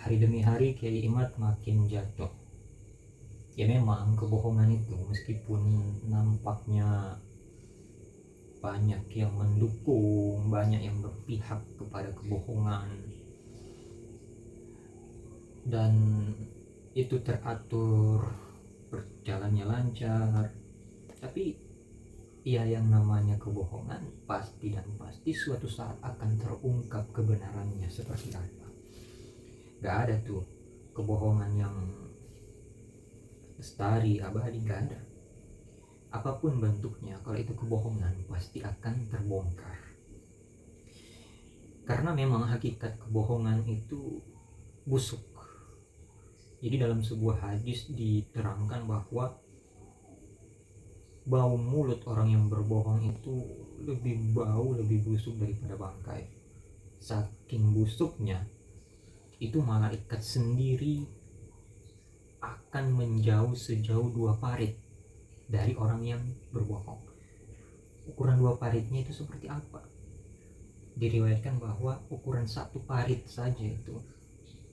hari demi hari Kiai Imad makin jatuh. Ya memang kebohongan itu meskipun nampaknya banyak yang mendukung, banyak yang berpihak kepada kebohongan, dan itu teratur, berjalannya lancar, tapi ya yang namanya kebohongan pasti dan pasti suatu saat akan terungkap kebenarannya seperti apa. Gak ada tuh kebohongan yang lestari, abadi, gak ada. Apapun bentuknya, kalau itu kebohongan pasti akan terbongkar. Karena memang hakikat kebohongan itu busuk. Jadi dalam sebuah hadis diterangkan bahwa bau mulut orang yang berbohong itu lebih bau, lebih busuk daripada bangkai. Saking busuknya, itu malaikat sendiri akan menjauh sejauh 2 parit dari orang yang berbohong. Ukuran 2 paritnya itu seperti apa? Diriwayatkan bahwa ukuran 1 parit saja itu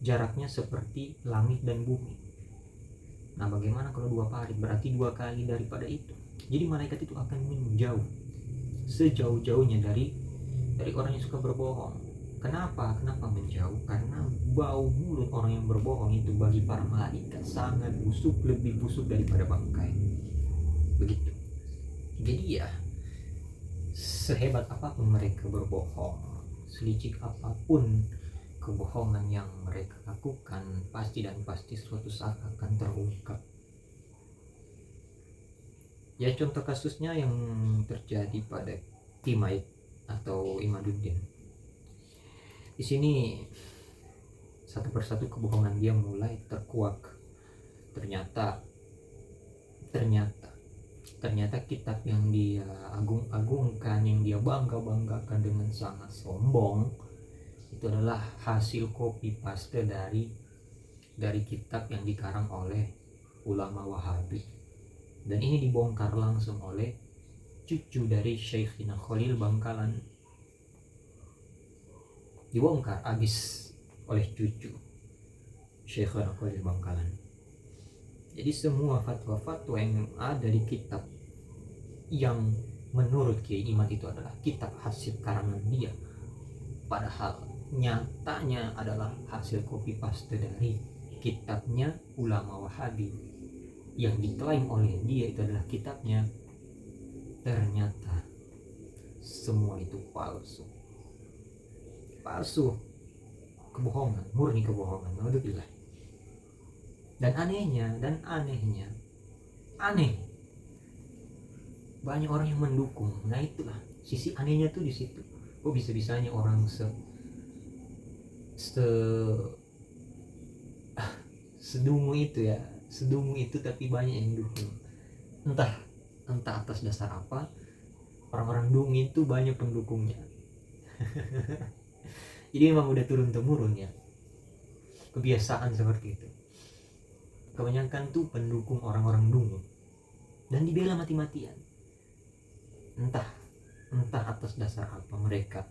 jaraknya seperti langit dan bumi. Nah, bagaimana kalau 2 parit? Berarti 2 kali daripada itu. Jadi malaikat itu akan menjauh sejauh-jauhnya dari orang yang suka berbohong. Kenapa menjauh? Karena bau mulut orang yang berbohong itu bagi para malaikat sangat busuk, lebih busuk daripada bangkai. Begitu. Jadi ya, sehebat apapun mereka berbohong, selicik apapun kebohongan yang mereka lakukan, pasti dan pasti suatu saat akan terungkap. Ya, contoh kasusnya yang terjadi pada Kimaid atau Imaduddin. Di sini satu persatu kebohongan dia mulai terkuak. Ternyata kitab yang dia agung-agungkan, yang dia bangga-banggakan dengan sangat sombong, itu adalah hasil copy paste dari kitab yang dikarang oleh ulama Wahabi. Dan ini dibongkar langsung oleh cucu dari Syekhina Khalil Bangkalan. Dibongkar abis oleh cucu Syekhina Khalil Bangkalan. Jadi semua fatwa-fatwa yang ada di kitab yang menurut Kiai Imad itu adalah kitab hasil karangan dia, padahal nyatanya adalah hasil copy paste dari kitabnya ulama Wahabi yang diklaim oleh dia itu adalah kitabnya. Ternyata semua itu palsu, kebohongan, murni kebohongan. Alhamdulillah. Dan aneh, banyak orang yang mendukung. Nah, itulah sisi anehnya tuh di situ. Kok bisa-bisanya orang sedungu itu tapi banyak yang dukung. Entah atas dasar apa orang-orang dungu itu banyak pendukungnya. Jadi memang udah turun-temurun ya kebiasaan seperti itu. Kebanyakan tuh pendukung orang-orang dungu dan dibela mati-matian. Entah atas dasar apa mereka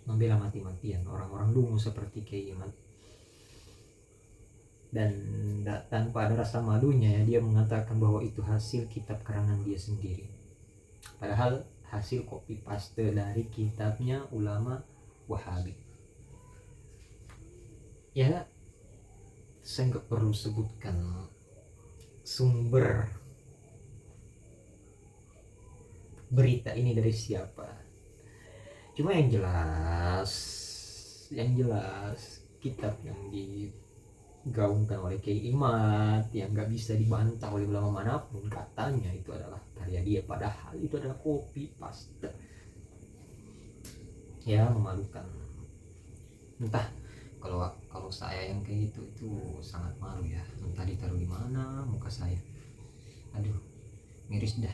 membela mati-matian orang-orang dungu seperti Kiai Imad. Dan tanpa ada rasa malunya ya, dia mengatakan bahwa itu hasil kitab karangan dia sendiri, padahal hasil copy paste dari kitabnya ulama Wahabi. Ya, saya nggak perlu sebutkan sumber berita ini dari siapa, cuma yang jelas kitab yang digaungkan oleh Kiai Imad yang nggak bisa dibantah oleh ulama manapun, katanya itu adalah karya dia, padahal itu adalah copy paste. Ya, memalukan. Entah kalau saya yang kayak gitu itu sangat malu ya. Entah ditaruh di mana muka saya. Aduh, miris dah.